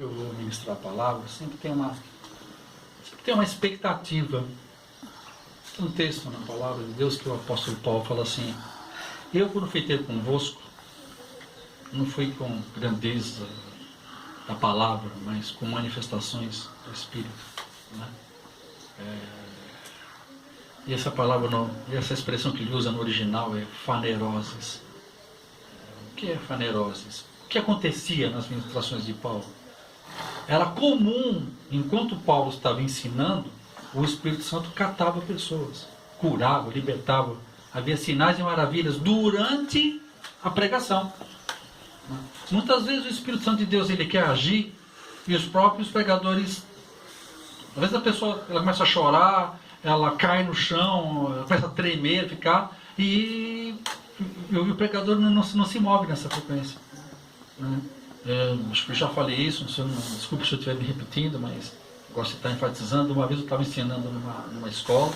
que eu vou ministrar a palavra, sempre tem uma expectativa. Tem um texto na palavra de Deus que o apóstolo Paulo fala assim: eu, quando fui ter convosco, não fui com grandeza da palavra, mas com manifestações do Espírito, né? E essa palavra, essa expressão que ele usa no original é faneroses. O que é faneroses? O que acontecia nas ministrações de Paulo? Era comum, enquanto Paulo estava ensinando, o Espírito Santo catava pessoas, curava, libertava. Havia sinais e maravilhas durante a pregação. Muitas vezes o Espírito Santo de Deus ele quer agir e os próprios pregadores, às vezes a pessoa ela começa a chorar, ela cai no chão, ela começa a tremer, ficar, e o pregador não se move nessa frequência, né? Acho que eu já falei isso, desculpe se eu estiver me repetindo, mas gosto de estar enfatizando. Uma vez eu estava ensinando numa escola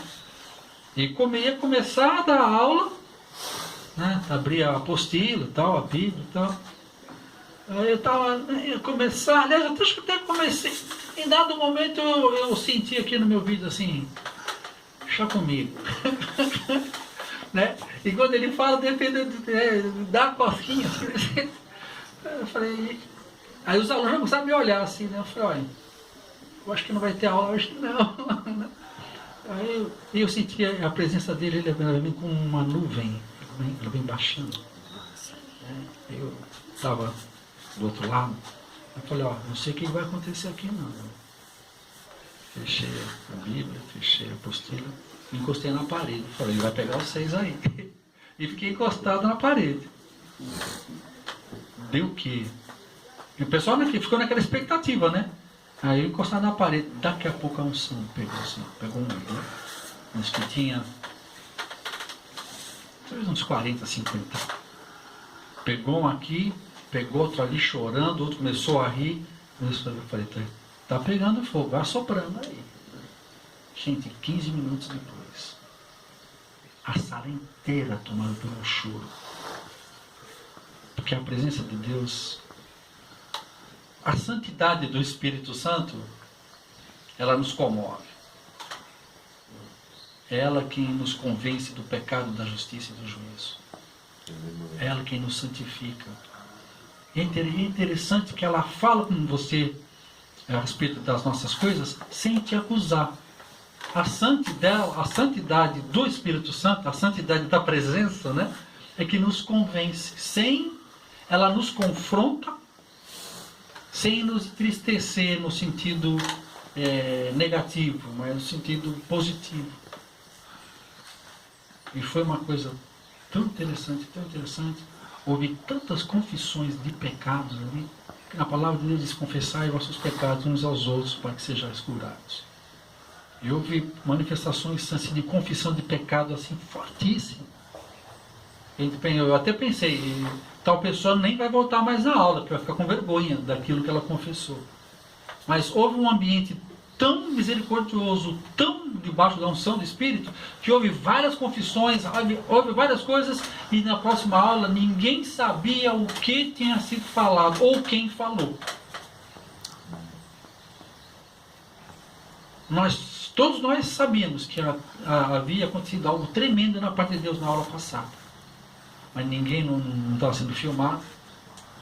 e ia começar a dar aula, né? Abrir a apostila e tal, a Bíblia e tal. Aí eu ia começar, aliás, eu acho que até comecei. Em dado momento eu senti aqui no meu vídeo assim: deixa comigo. Né? E quando ele fala, depende da cosquinha, assim, eu falei. Aí os alunos começaram a me olhar assim, né? Eu falei: olha, eu acho que não vai ter aula hoje, não. Aí eu senti a presença dele, ele vem com uma nuvem, ela vem baixando. Eu estava do outro lado, eu falei: ó, não sei o que vai acontecer aqui, não. Fechei a Bíblia, fechei a apostila, encostei na parede. Falei: ele vai pegar vocês aí. E fiquei encostado na parede. Deu o quê? E o pessoal ficou naquela expectativa, né? Aí eu encostado na parede. Daqui a pouco a unção pegou assim, pegou uns que tinha talvez uns 40, 50. Pegou um aqui, pegou outro ali chorando, outro começou a rir. Eu falei: tá pegando fogo, vai soprando aí. Gente, 15 minutos depois, a sala inteira tomada por um choro. Porque a presença de Deus, a santidade do Espírito Santo, ela nos comove. É ela quem nos convence do pecado, da justiça e do juízo. É ela quem nos santifica. É interessante que ela fala com você a respeito das nossas coisas sem te acusar. A santidade do Espírito Santo, a santidade da presença, né, é que nos convence. Ela nos confronta, sem nos entristecer no sentido negativo, mas no sentido positivo. E foi uma coisa tão interessante, houve tantas confissões de pecados ali, que na palavra de Deus diz: confessai vossos pecados uns aos outros para que sejais curados. E houve manifestações assim, de confissão de pecado assim, fortíssimas. Eu até pensei, tal pessoa nem vai voltar mais à aula, porque vai ficar com vergonha daquilo que ela confessou. Mas houve um ambiente tão misericordioso, tão debaixo da unção do Espírito, que houve várias confissões, houve várias coisas, e na próxima aula ninguém sabia o que tinha sido falado, ou quem falou. Todos nós sabíamos que havia acontecido algo tremendo na parte de Deus na aula passada. Mas ninguém não estava sendo filmado,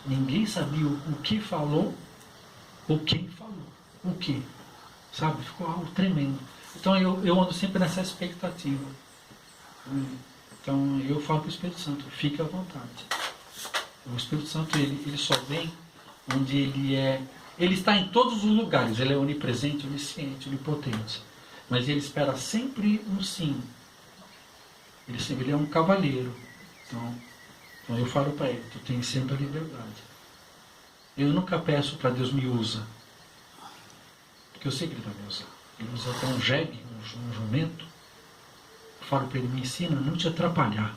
ninguém sabia o que falou, ou quem falou, o que. Sabe? Ficou algo tremendo. Então eu ando sempre nessa expectativa. Então eu falo para o Espírito Santo: fique à vontade. O Espírito Santo ele só vem onde ele está em todos os lugares. Ele é onipresente, onisciente, onipotente. Mas ele espera sempre um sim. Ele é um cavalheiro. Então eu falo para ele: tu tens sempre a liberdade. Eu nunca peço para Deus me usa, porque eu sei que ele vai me usar. Ele usa até um jegue, um jumento. Eu falo para ele: me ensina a não te atrapalhar,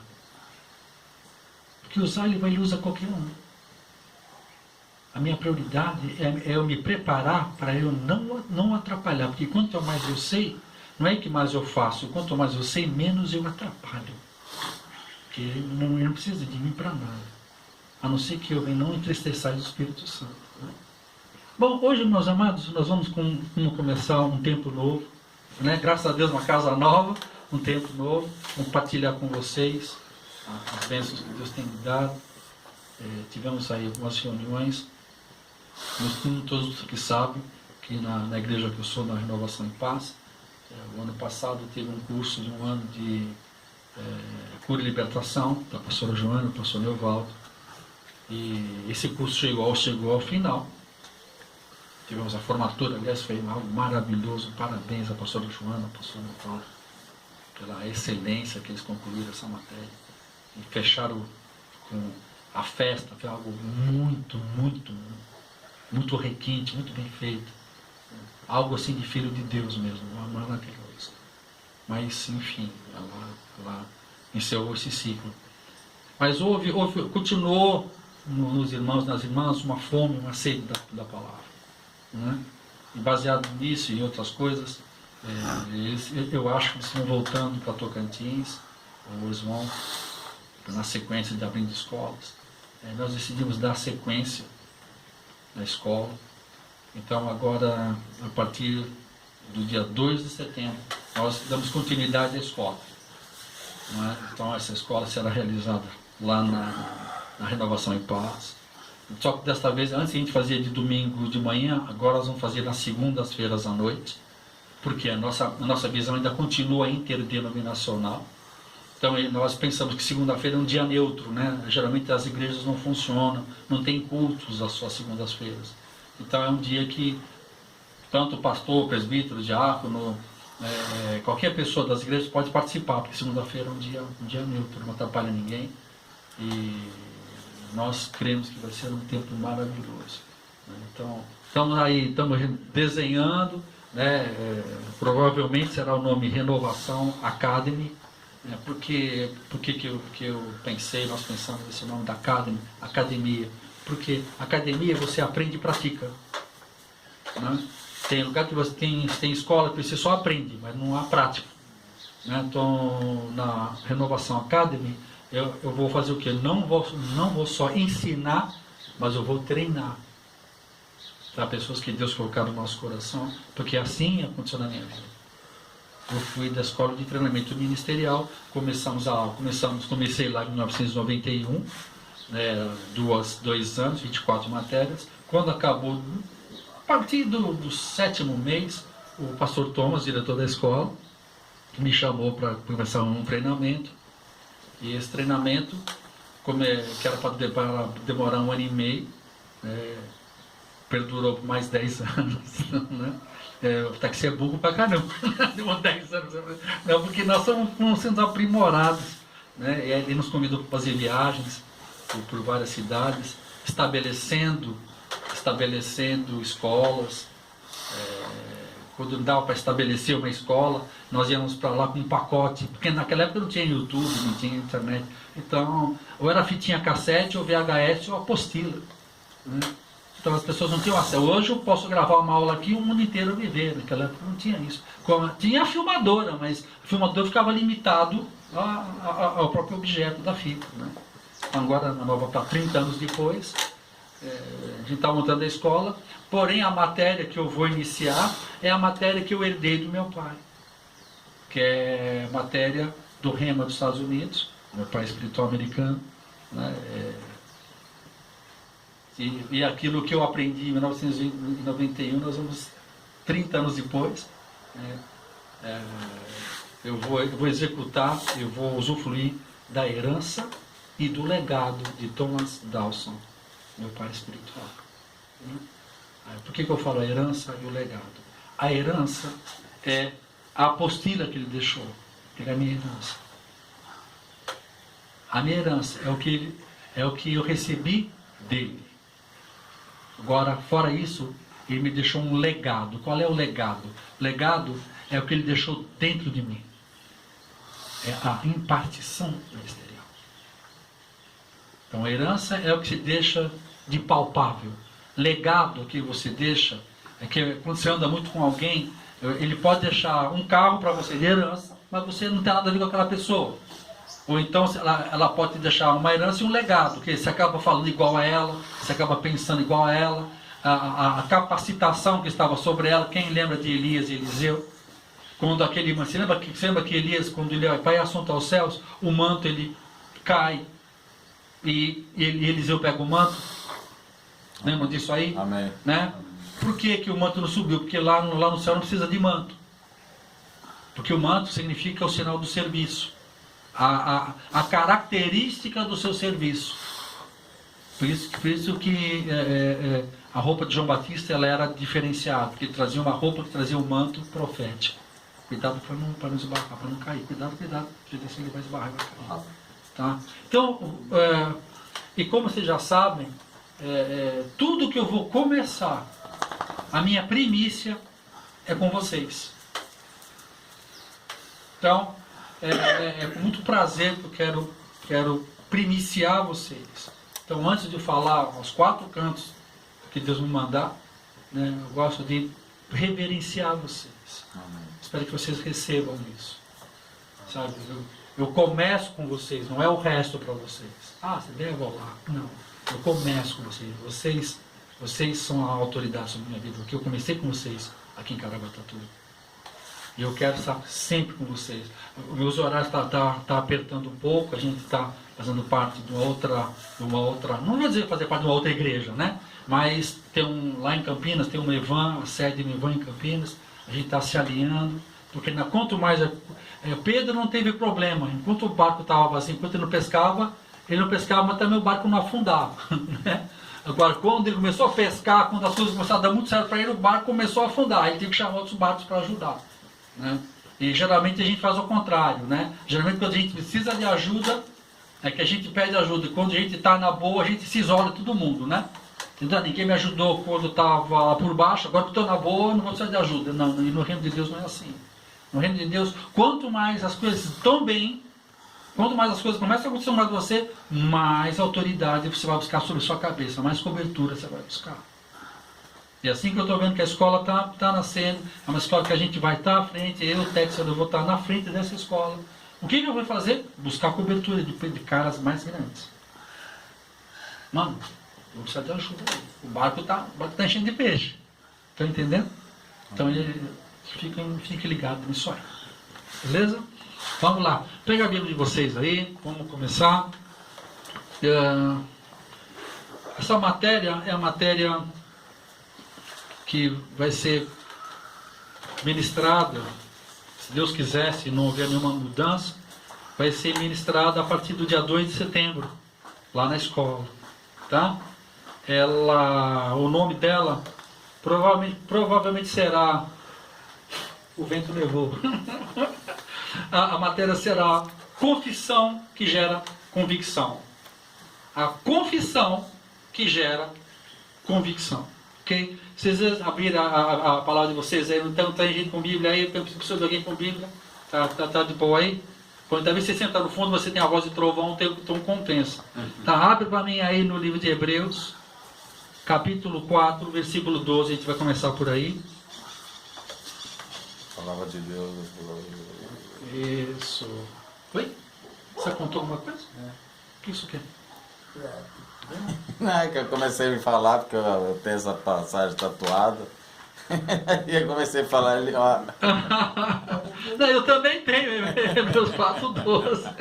porque usar ele usa qualquer um. A minha prioridade é eu me preparar para eu não atrapalhar, porque quanto mais eu sei, não é que mais eu faço, quanto mais eu sei, menos eu atrapalho. Porque ele não precisa de mim para nada, a não ser que eu venha não entristecer o Espírito Santo, né? Bom, hoje, meus amados, nós vamos começar um tempo novo, né? Graças a Deus, uma casa nova, um tempo novo, compartilhar com vocês as bênçãos que Deus tem me dado. Tivemos aí algumas reuniões, todos que sabem, que na igreja que eu sou, na Renovação em Paz, o ano passado teve um curso de um ano de cura e libertação, da pastora Joana, do pastor Neuvaldo, e esse curso chegou ao final. Tivemos a formatura, aliás, foi algo maravilhoso. Parabéns à pastora Joana, ao pastor Neuvaldo, pela excelência que eles concluíram essa matéria. E fecharam com a festa, foi algo muito, muito, muito requinte, muito bem feito. Algo assim de filho de Deus mesmo, maravilhoso. Mas, enfim, ela encerrou esse ciclo. Mas continuou nos irmãos, nas irmãs, uma fome, uma sede da palavra. Né? E baseado nisso e em outras coisas, eu acho que eles estão voltando para Tocantins, ou eles vão na sequência de abrindo escolas. Nós decidimos dar sequência na escola. Então agora, a partir do dia 2 de setembro, nós damos continuidade à escola. Né? Então essa escola será realizada lá na Renovação em Paz. Só que desta vez, antes a gente fazia de domingo de manhã, agora nós vamos fazer nas segundas-feiras à noite, porque a nossa visão ainda continua interdenominacional. Então nós pensamos que segunda-feira é um dia neutro, né? Geralmente as igrejas não funcionam, não tem cultos às suas segundas-feiras. Então é um dia que tanto pastor, presbítero, diácono, qualquer pessoa das igrejas pode participar, porque segunda-feira é um dia neutro, não atrapalha ninguém. E nós cremos que vai ser um tempo maravilhoso. Então, estamos desenhando, né? Provavelmente será o nome Renovação Academy. Por que nós pensamos nesse nome da Academy, academia? Porque academia você aprende e pratica. Né? Tem lugar que você tem escola que você só aprende, mas não há prática. Né? Então, na Renovação Academy, eu vou fazer o quê? Não vou só ensinar, mas eu vou treinar. Para pessoas que Deus colocar no nosso coração, porque assim aconteceu na minha vida. Eu fui da escola de treinamento ministerial, comecei lá em 1991, né, 2 anos, 24 matérias. Quando acabou, a partir do 7º mês, o pastor Thomas, diretor da escola, me chamou para começar um treinamento. E esse treinamento, que era para demorar 1 ano e meio, perdurou por mais 10 anos. Né? Tá que você é burro pra caramba. Demorou 10 anos. Não, porque nós estamos sendo aprimorados. Né? Ele nos convidou para fazer viagens por várias cidades, estabelecendo escolas. Quando dava para estabelecer uma escola, nós íamos para lá com um pacote, porque naquela época não tinha YouTube, não tinha internet. Então, ou era fitinha cassete, ou VHS, ou apostila. Né? Então as pessoas não tinham acesso. Hoje eu posso gravar uma aula aqui e o mundo inteiro me ver. Naquela época não tinha isso. Tinha a filmadora, mas a filmadora ficava limitado ao próprio objeto da fita. Né? Então, agora, para 30 anos depois, a gente está montando a escola, porém a matéria que eu vou iniciar é a matéria que eu herdei do meu pai, que é matéria do Rema dos Estados Unidos, meu pai é espiritual americano, né? E aquilo que eu aprendi em 1991, nós vamos 30 anos depois, eu vou executar, eu vou usufruir da herança e do legado de Thomas Dawson, meu pai espiritual. Por que eu falo a herança e o legado? A herança é a apostila que ele deixou, que é a minha herança. A minha herança é o que eu recebi dele. Agora, fora isso, ele me deixou um legado. Qual é o legado? Legado é o que ele deixou dentro de mim. É a impartição ministerial. Então, a herança é o que se deixa de palpável. Legado que você deixa é que quando você anda muito com alguém, ele pode deixar um carro para você de herança, mas você não tem nada a ver com aquela pessoa. Ou então ela pode deixar uma herança e um legado, que você acaba falando igual a ela, você acaba pensando igual a ela, a capacitação que estava sobre ela. Quem lembra de Elias e Eliseu? Quando você lembra que Elias, quando ele vai assunto aos céus, o manto ele cai e Eliseu pega o manto? Lembram disso aí? Amém. Né? Por que o manto não subiu? Porque lá no céu não precisa de manto. Porque o manto significa o sinal do serviço. A característica do seu serviço. Por isso que a roupa de João Batista ela era diferenciada. Porque ele trazia uma roupa que trazia um manto profético. Cuidado para não esbarrar, para não cair. Cuidado. Porque assim ele vai esbarrar e vai cair. Tá? Então, e como vocês já sabem, tudo que eu vou começar, a minha primícia é com vocês. Então, é com muito prazer que eu quero primiciar vocês. Então, antes de falar aos 4 cantos que Deus me mandar, né, eu gosto de reverenciar vocês. Amém. Espero que vocês recebam isso. Sabe? Eu começo com vocês, não é o resto para vocês. Você deve lá. Não. Eu começo com vocês. Vocês são a autoridade sobre a minha vida. Porque eu comecei com vocês aqui em Caraguatatuba. E eu quero estar sempre com vocês. Os meus horários tá apertando um pouco. A gente está fazendo parte de uma outra. Não vou dizer fazer parte de uma outra igreja, né? Mas lá em Campinas tem uma Evan, a sede de uma Evan em Campinas. A gente está se alinhando. Porque quanto mais. Pedro não teve problema. Enquanto o barco estava vazio, enquanto ele não pescava, mas também o barco não afundava. Né? Agora, quando ele começou a pescar, quando as coisas começaram a dar muito certo para ele, o barco começou a afundar. Ele teve que chamar outros barcos para ajudar. Né? E geralmente a gente faz o contrário. Né? Geralmente quando a gente precisa de ajuda, é que a gente pede ajuda. E quando a gente está na boa, a gente se isola de todo mundo. Né? Então, ninguém me ajudou quando estava lá por baixo, agora que estou na boa, não vou precisar de ajuda. Não, e no reino de Deus não é assim. No reino de Deus, quanto mais as coisas estão bem, quanto mais as coisas começam a acontecer mais com você, mais autoridade você vai buscar sobre sua cabeça, mais cobertura você vai buscar. E assim que eu estou vendo que a escola está nascendo, é uma escola que a gente vai estar à frente, eu, Texas, eu vou estar na frente dessa escola. O que eu vou fazer? Buscar cobertura de caras mais grandes. Mano, eu vou precisar de ajuda aí. O barco está enchendo de peixe. Estão entendendo? Então, fiquem ligados nisso aí. Beleza? Vamos lá. Pega a Bíblia de vocês aí. Vamos começar. Essa matéria é a matéria que vai ser ministrada, se Deus quiser, se não houver nenhuma mudança, vai ser ministrada a partir do dia 2 de setembro, lá na escola. Tá? O nome dela provavelmente será O Vento Levou. A matéria será Confissão que gera convicção. A confissão que gera convicção. Ok? Se vocês abrirem a palavra de vocês aí, não tem gente com Bíblia aí, eu preciso de alguém com Bíblia. Tá de boa aí? Quando talvez você senta no fundo, você tem a voz de trovão, então compensa. Tá, abre para mim aí no livro de Hebreus, capítulo 4, versículo 12, a gente vai começar por aí. Palavra de Deus. Isso. Oi? Você contou alguma coisa? O que isso quer? Não, é que eu comecei a me falar, porque eu tenho essa passagem tatuada. E eu comecei a falar ali, ó. Não, eu também tenho, Hebreus 4, 12. Aí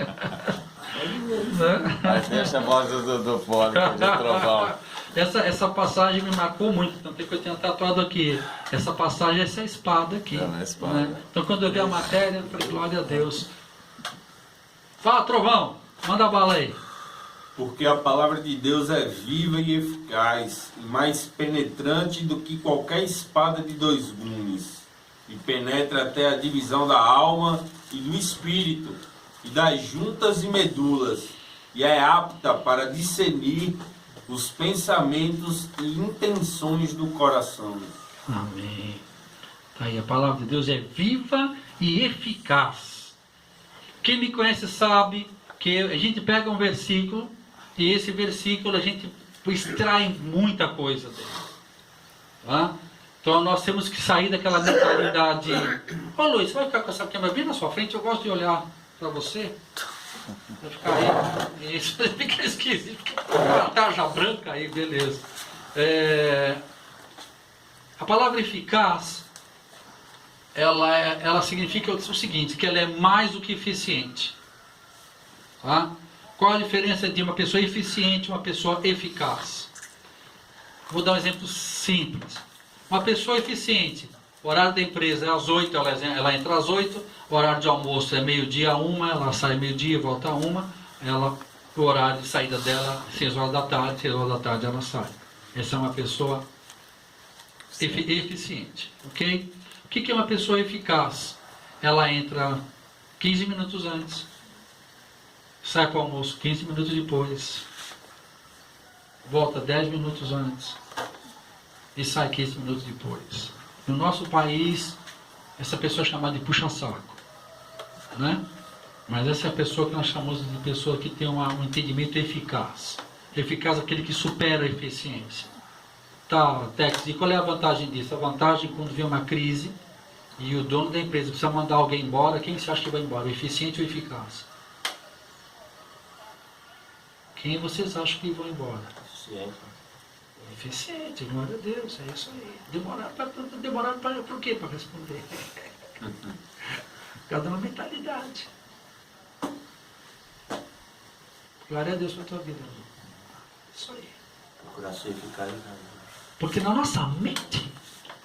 deixa a voz do fone, de trovão. Essa passagem me marcou muito, tanto que eu tinha tatuado aqui. Essa passagem, essa espada aqui. É a espada. Né? Então quando eu vi a matéria, eu falei, glória a Deus. Fala, trovão, manda a bala aí. Porque a palavra de Deus é viva e eficaz, e mais penetrante do que qualquer espada de 2 gumes, e penetra até a divisão da alma e do espírito, e das juntas e medulas, e é apta para discernir os pensamentos e intenções do coração. Amém. Tá aí, a palavra de Deus é viva e eficaz. Quem me conhece sabe que a gente pega um versículo, e esse versículo a gente extrai muita coisa dele. Tá? Então nós temos que sair daquela mentalidade. Ô Luiz, você vai ficar com essa câmera bem na sua frente? Eu gosto de olhar para você. Vai ficar aí. Isso fica esquisito. Fica uma tarja branca aí, beleza. A palavra eficaz, ela significa o seguinte, que ela é mais do que eficiente. Tá? Qual a diferença de uma pessoa eficiente e uma pessoa eficaz? Vou dar um exemplo simples. Uma pessoa eficiente, o horário da empresa é às 8, ela entra às 8, o horário de almoço é meio-dia a 1, ela sai meio-dia, volta a 1, o horário de saída dela 6 horas da tarde ela sai. Essa é uma pessoa eficiente, ok? O que é uma pessoa eficaz? Ela entra 15 minutos antes, sai para o almoço 15 minutos depois, volta 10 minutos antes e sai 15 minutos depois. No nosso país, essa pessoa é chamada de puxa-saco, né? Mas essa é a pessoa que nós chamamos de pessoa que tem um entendimento eficaz. Eficaz é aquele que supera a eficiência. Tá, Tex, e qual é a vantagem disso? A vantagem é quando vem uma crise e o dono da empresa precisa mandar alguém embora, quem você acha que vai embora? Eficiente ou eficaz? Quem vocês acham que vão embora? Eficiente, glória a Deus, é isso aí. Demoraram por quê para responder? Cada uma mentalidade. Glória a Deus pela tua vida. Isso aí. Procurar ser eficaz. Porque na nossa mente,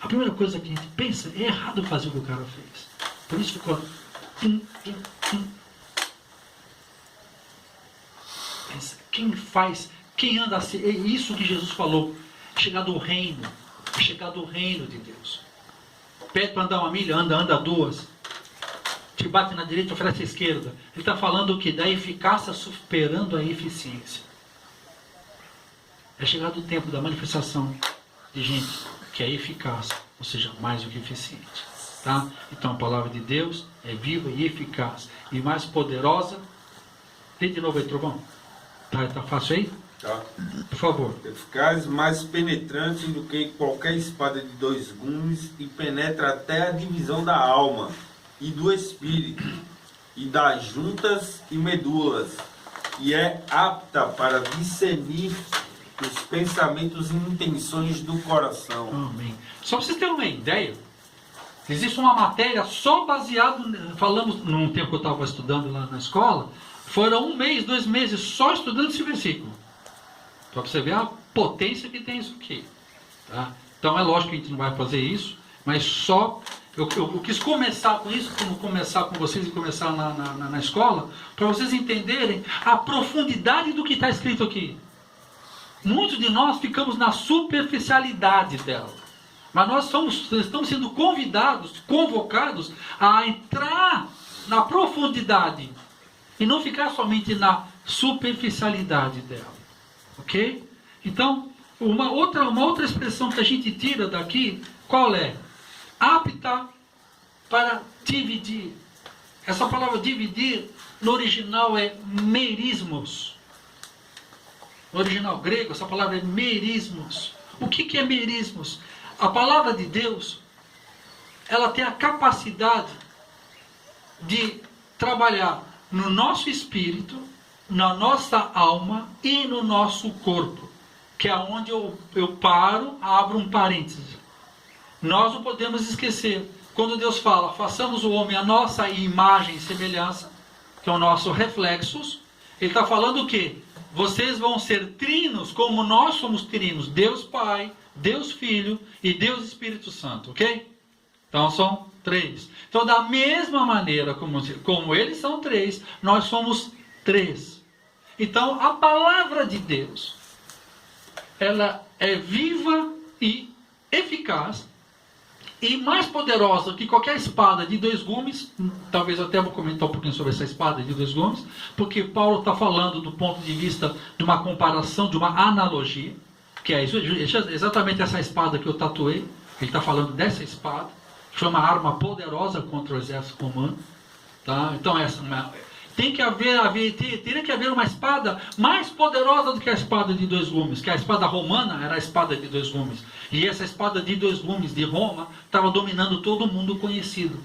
a primeira coisa que a gente pensa é errado fazer o que o cara fez. Por isso ficou. Pensa, quem anda assim, é isso que Jesus falou. Chegar do reino. Chegar do reino de Deus. Pede para andar 1 milha, anda 2. Te bate na direita, oferece a esquerda. Ele está falando o que? Da eficácia superando a eficiência. É chegado o tempo da manifestação de gente que é eficaz, ou seja, mais do que eficiente. Tá? Então a palavra de Deus é viva e eficaz. E mais poderosa. Lê de novo aí, Trovão. Tá fácil aí? Tá. Por favor. Eficaz, mais penetrante do que qualquer espada de 2 gumes e penetra até a divisão da alma e do espírito e das juntas e medulas e é apta para discernir os pensamentos e intenções do coração. Amém. Só para vocês terem uma ideia, existe uma matéria só baseado, falamos num tempo que eu estava estudando lá na escola, foram 1 mês, 2 meses só estudando esse versículo. Para você ver a potência que tem isso aqui. Tá? Então é lógico que a gente não vai fazer isso, mas só eu quis começar com isso, como começar com vocês e começar na escola, para vocês entenderem a profundidade do que está escrito aqui. Muitos de nós ficamos na superficialidade dela. Mas nós estamos sendo convocados a entrar na profundidade e não ficar somente na superficialidade dela. Ok? Então, uma outra expressão que a gente tira daqui, qual é? Apta para dividir. Essa palavra dividir, no original é merismos. No original grego, essa palavra é merismos. O que é merismos? A palavra de Deus, ela tem a capacidade de trabalhar no nosso espírito, na nossa alma e no nosso corpo, que é onde eu paro, abro um parêntese. Nós não podemos esquecer, quando Deus fala, façamos o homem a nossa imagem e semelhança, que é o nosso reflexos, Ele está falando o quê? Vocês vão ser trinos como nós somos trinos, Deus Pai, Deus Filho e Deus Espírito Santo, ok? Então são 3. Então da mesma maneira como eles são 3, nós somos 3. Então a palavra de Deus, ela é viva e eficaz e mais poderosa que qualquer espada de 2 gumes. Talvez eu até vou comentar um pouquinho sobre essa espada de 2 gumes, porque Paulo está falando do ponto de vista de uma comparação, de uma analogia, que é exatamente essa espada que eu tatuei. Ele está falando dessa espada, que foi uma arma poderosa contra o exército romano. Tá? Então teria que haver uma espada mais poderosa do que a espada de 2 gumes, que a espada romana era a espada de 2 gumes. E essa espada de 2 gumes de Roma estava dominando todo o mundo conhecido.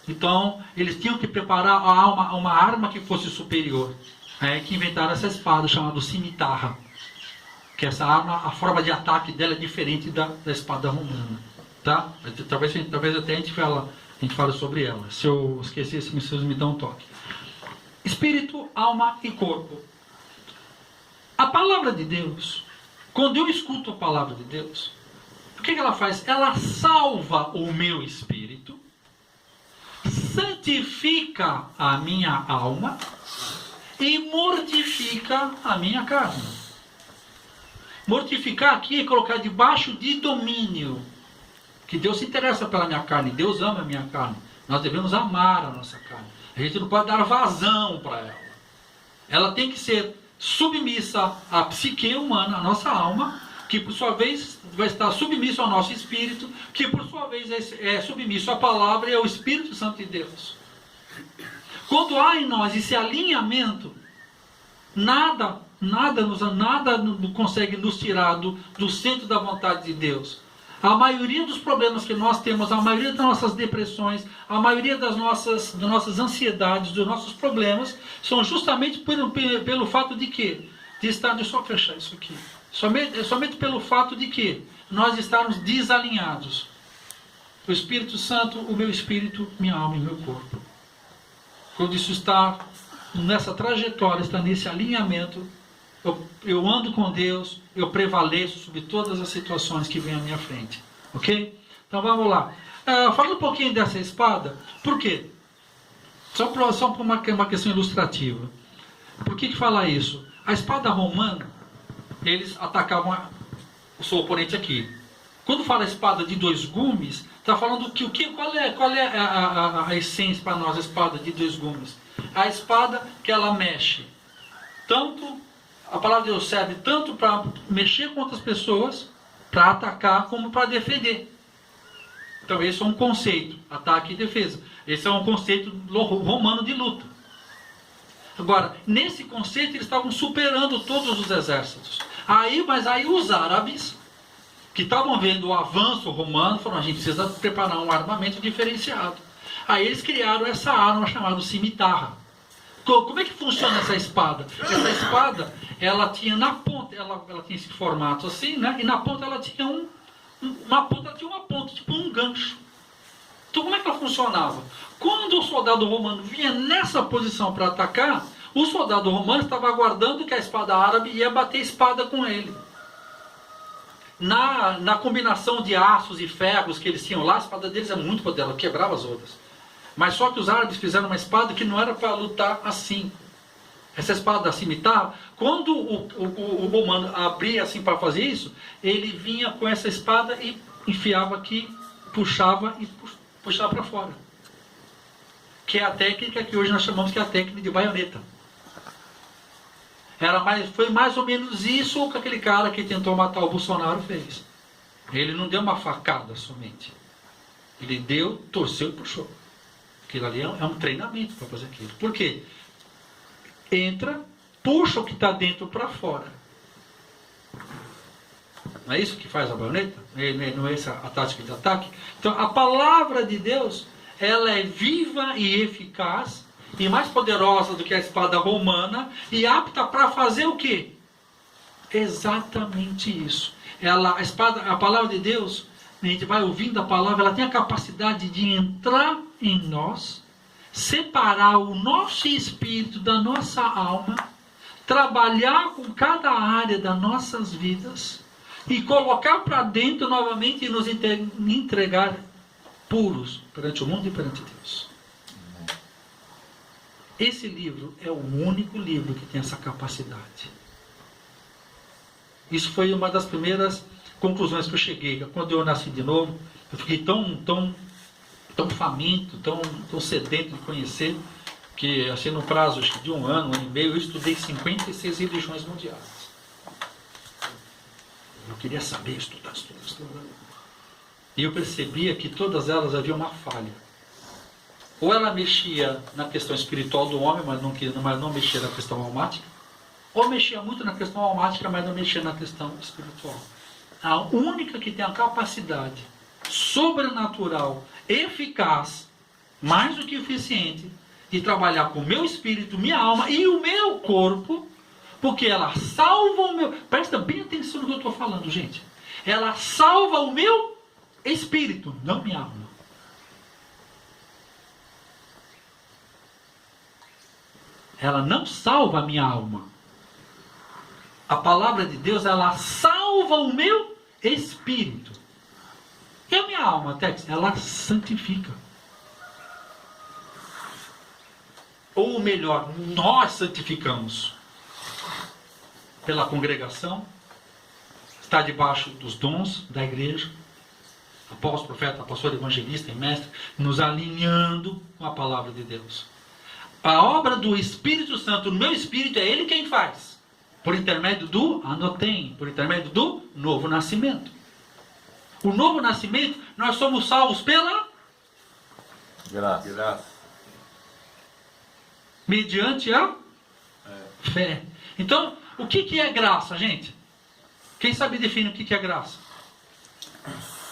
Então, eles tinham que preparar uma arma que fosse superior. Que inventaram essa espada chamada cimitarra. Que essa arma, a forma de ataque dela é diferente da espada romana. Tá? Talvez até a gente fale sobre ela. Se eu esquecer, vocês me dão um toque. Espírito, alma e corpo. A palavra de Deus, quando eu escuto a palavra de Deus, o que ela faz? Ela salva o meu espírito, santifica a minha alma e mortifica a minha carne. Mortificar aqui é colocar debaixo de domínio. Que Deus se interessa pela minha carne, Deus ama a minha carne. Nós devemos amar a nossa carne. A gente não pode dar vazão para ela. Ela tem que ser submissa à psique humana, à nossa alma, que por sua vez vai estar submisso ao nosso espírito, que por sua vez é submisso à palavra e ao Espírito Santo de Deus. Quando há em nós esse alinhamento, nada consegue nos tirar do centro da vontade de Deus. A maioria dos problemas que nós temos, a maioria das nossas depressões, a maioria das nossas ansiedades, dos nossos problemas, são justamente pelo fato de quê? Deixa eu só fechar isso aqui. Somente pelo fato de que nós estarmos desalinhados. O Espírito Santo, o meu espírito, minha alma e meu corpo. Quando isso está nessa trajetória, está nesse alinhamento, eu ando com Deus, eu prevaleço sobre todas as situações que vêm à minha frente. Ok? Então vamos lá. Fala um pouquinho dessa espada. Por quê? Só por uma questão ilustrativa. Por que fala isso? A espada romana, eles atacavam o seu oponente aqui. Quando fala espada de dois gumes, está falando qual é a essência para nós, a espada de dois gumes? A espada que ela mexe. A palavra de Deus serve tanto para mexer com outras pessoas, para atacar, como para defender. Então esse é um conceito, ataque e defesa. Esse é um conceito romano de luta. Agora, nesse conceito eles estavam superando todos os exércitos. Mas aí os árabes, que estavam vendo o avanço romano, falaram, a gente precisa preparar um armamento diferenciado. Aí eles criaram essa arma chamada cimitarra. Como é que funciona essa espada? Essa espada, ela tinha na ponta, ela tinha esse formato assim, né? E na ponta ela tinha uma ponta, tipo um gancho. Então como é que ela funcionava? Quando o soldado romano vinha nessa posição para atacar, o soldado romano estava aguardando que a espada árabe ia bater espada com ele. Na combinação de aços e ferros que eles tinham lá, a espada deles é muito poderosa, quebrava as outras. Mas só que os árabes fizeram uma espada que não era para lutar assim. Essa espada da cimitarra, quando o romano abria assim para fazer isso, ele vinha com essa espada e enfiava aqui, puxava e puxava para fora. Que é a técnica que hoje nós chamamos que é a técnica de baioneta. Foi mais ou menos isso que aquele cara que tentou matar o Bolsonaro fez. Ele não deu uma facada somente. Ele torceu e puxou. Aquilo ali é um treinamento para fazer aquilo. Por quê? Entra, puxa o que está dentro para fora. Não é isso que faz a baioneta? Não é essa a tática de ataque? Então, a palavra de Deus, ela é viva e eficaz, e mais poderosa do que a espada romana, e apta para fazer o quê? Exatamente isso. A palavra de Deus, a gente vai ouvindo a palavra, ela tem a capacidade de entrar em nós, separar o nosso espírito da nossa alma, trabalhar com cada área das nossas vidas e colocar para dentro novamente e nos entregar puros perante o mundo e perante Deus. Esse livro é o único livro que tem essa capacidade. Isso foi uma das primeiras conclusões que eu cheguei. Quando eu nasci de novo, eu fiquei tão faminto, tão sedento de conhecer, que assim no prazo de um ano e meio, eu estudei 56 religiões mundiais. Eu queria saber, estudar. E eu percebia que todas elas haviam uma falha. Ou ela mexia na questão espiritual do homem, mas não mexia na questão almática, ou mexia muito na questão almática, mas não mexia na questão espiritual. A única que tem a capacidade sobrenatural, eficaz, mais do que eficiente, de trabalhar com o meu espírito, minha alma e o meu corpo, porque ela salva o meu... Presta bem atenção no que eu estou falando, gente. Ela salva o meu espírito, não minha alma. Ela não salva a minha alma. A palavra de Deus, ela salva o meu espírito. E a minha alma, Tex, ela santifica. Ou melhor, nós santificamos. Pela congregação, está debaixo dos dons da igreja, apóstolo, profeta, pastor, evangelista e mestre, nos alinhando com a palavra de Deus. A obra do Espírito Santo no meu espírito é Ele quem faz. Por intermédio do anotem, por intermédio do novo nascimento. O novo nascimento, nós somos salvos pela Graça. mediante a fé. Então, o que é graça, gente? Quem sabe definir o que é graça?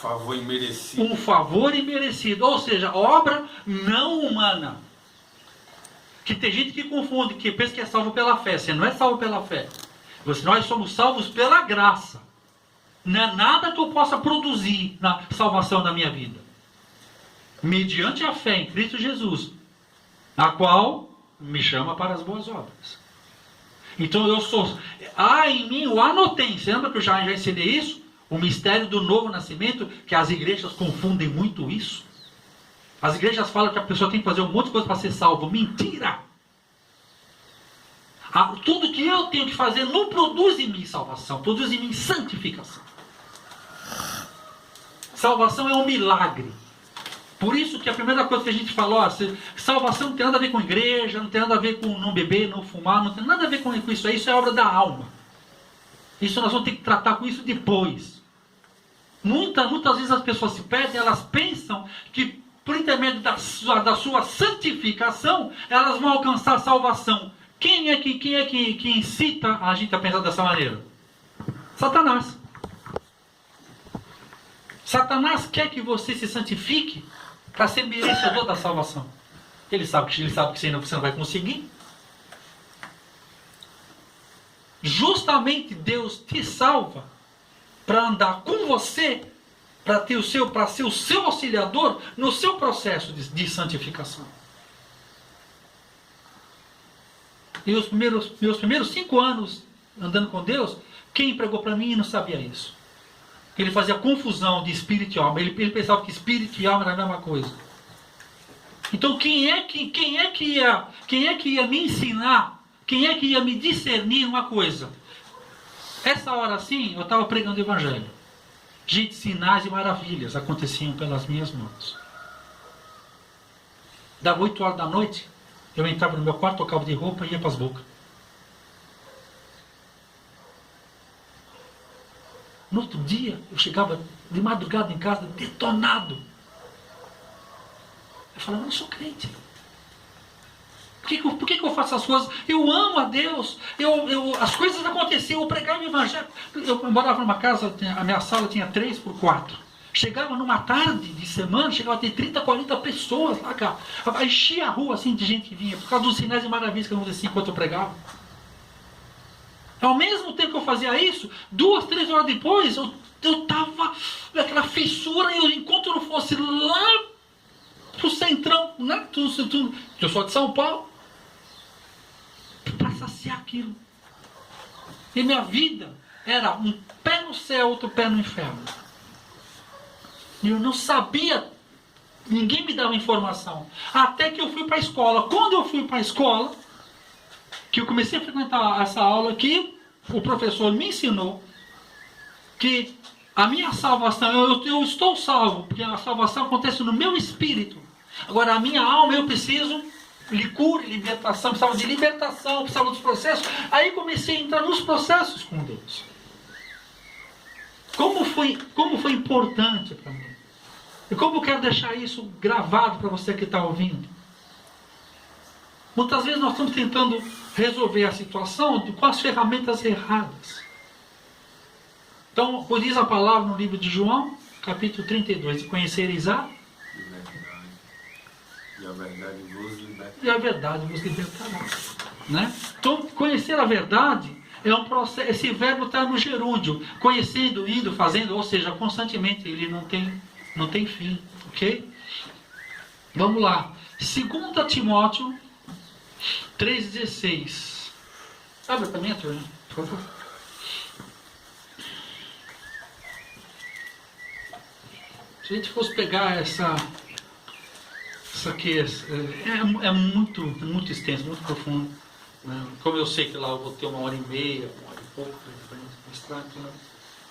Favor imerecido. Um favor imerecido, ou seja, obra não humana. Que tem gente que confunde, que pensa que é salvo pela fé. Você não é salvo pela fé. Nós somos salvos pela graça. Não é nada que eu possa produzir na salvação da minha vida. Mediante a fé em Cristo Jesus, a qual me chama para as boas obras. Então eu sou... Há em mim o anotem. Você lembra que eu já ensinei isso? O mistério do novo nascimento, que as igrejas confundem muito isso. As igrejas falam que a pessoa tem que fazer um monte de coisa para ser salvo. Mentira! Tudo que eu tenho que fazer não produz em mim salvação, produz em mim santificação. Salvação é um milagre. Por isso que a primeira coisa que a gente falou, salvação não tem nada a ver com igreja, não tem nada a ver com não beber, não fumar, não tem nada a ver com isso aí, isso é obra da alma. Isso nós vamos ter que tratar com isso depois. Muitas vezes as pessoas se perdem, elas pensam que por intermédio da sua santificação, elas vão alcançar a salvação. Quem é que incita a gente a pensar dessa maneira? Satanás. Satanás quer que você se santifique para ser merecedor da salvação. Ele sabe que você não vai conseguir. Justamente Deus te salva para andar com você, para ser o seu auxiliador no seu processo de santificação. E os meus primeiros 5 anos andando com Deus, quem pregou para mim não sabia isso. Ele fazia confusão de espírito e alma. Ele pensava que espírito e alma era a mesma coisa. Então quem é que ia me ensinar? Quem é que ia me discernir uma coisa? Essa hora assim, eu estava pregando o evangelho. Gente, sinais e maravilhas aconteciam pelas minhas mãos. Dava 8 horas da noite, eu entrava no meu quarto, tocava de roupa e ia para as bocas. No outro dia, eu chegava de madrugada em casa, detonado. Eu falava, eu não sou crente. Por que eu faço essas coisas? Eu amo a Deus. As coisas aconteciam, eu pregava o evangelho. Eu morava numa casa, a minha sala tinha 3x4. Chegava numa tarde de semana, chegava a ter 30, 40 pessoas lá, cara. Enchia a rua assim de gente que vinha, por causa dos sinais e maravilhas que aconteciam enquanto eu pregava. Ao mesmo tempo que eu fazia isso, 2, 3 horas depois, eu estava naquela fissura, e enquanto eu não fosse lá pro centrão, né? Eu sou de São Paulo, para saciar aquilo. E minha vida era um pé no céu, outro pé no inferno. E eu não sabia, ninguém me dava informação. Até que eu fui para a escola. Quando eu fui para a escola, que eu comecei a frequentar essa aula aqui, o professor me ensinou que a minha salvação, eu estou salvo, porque a salvação acontece no meu espírito. Agora, a minha alma, eu preciso de cura, libertação, precisava de libertação, precisava dos processos. Aí comecei a entrar nos processos com Deus. Como foi importante para mim. E como eu quero deixar isso gravado para você que está ouvindo. Muitas vezes nós estamos tentando resolver a situação com as ferramentas erradas. Então, por diz a palavra no livro de João, capítulo 32, e conhecereis a e a verdade vos libertará. E a verdade vos libertará. Né? Então, conhecer a verdade é um processo. Esse verbo está no gerúndio. Conhecendo, indo, fazendo, ou seja, constantemente. Ele não tem Não tem fim, ok? Vamos lá. 2 Timóteo 3,16. Abre para mim, turma, por favor. Se a gente fosse pegar essa aqui, é muito extenso, muito profundo. Né? Como eu sei que lá eu vou ter 1h30, 1h e pouco,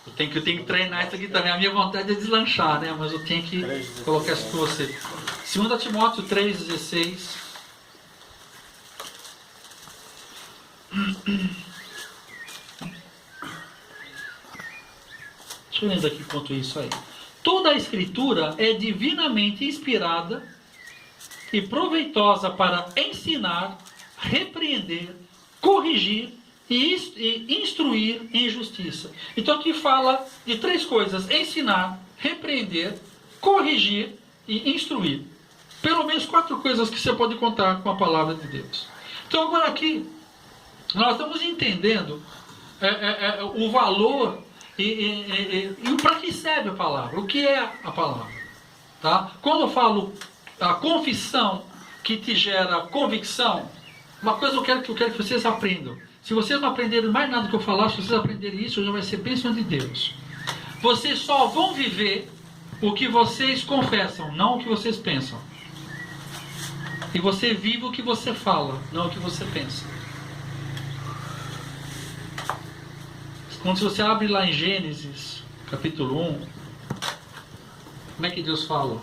eu tenho que treinar isso aqui também. A minha vontade é deslanchar, né? Mas eu tenho que colocar isso para você. 2 Timóteo 3,16. Deixa eu ler aqui enquanto isso aí. Toda a Escritura é divinamente inspirada e proveitosa para ensinar, repreender, corrigir e instruir em justiça. Então aqui fala de 3 coisas: ensinar, repreender, corrigir e instruir. Pelo menos 4 coisas que você pode contar com a palavra de Deus. Então agora aqui nós estamos entendendo o valor e para que serve a palavra, o que é a palavra. Tá? Quando eu falo a confissão que te gera convicção, uma coisa eu quero que vocês aprendam. Se vocês não aprenderem mais nada que eu falar, se vocês aprenderem isso, já vai ser bênção de Deus. Vocês só vão viver o que vocês confessam, não o que vocês pensam. E você vive o que você fala, não o que você pensa. Quando você abre lá em Gênesis, capítulo 1, como é que Deus fala?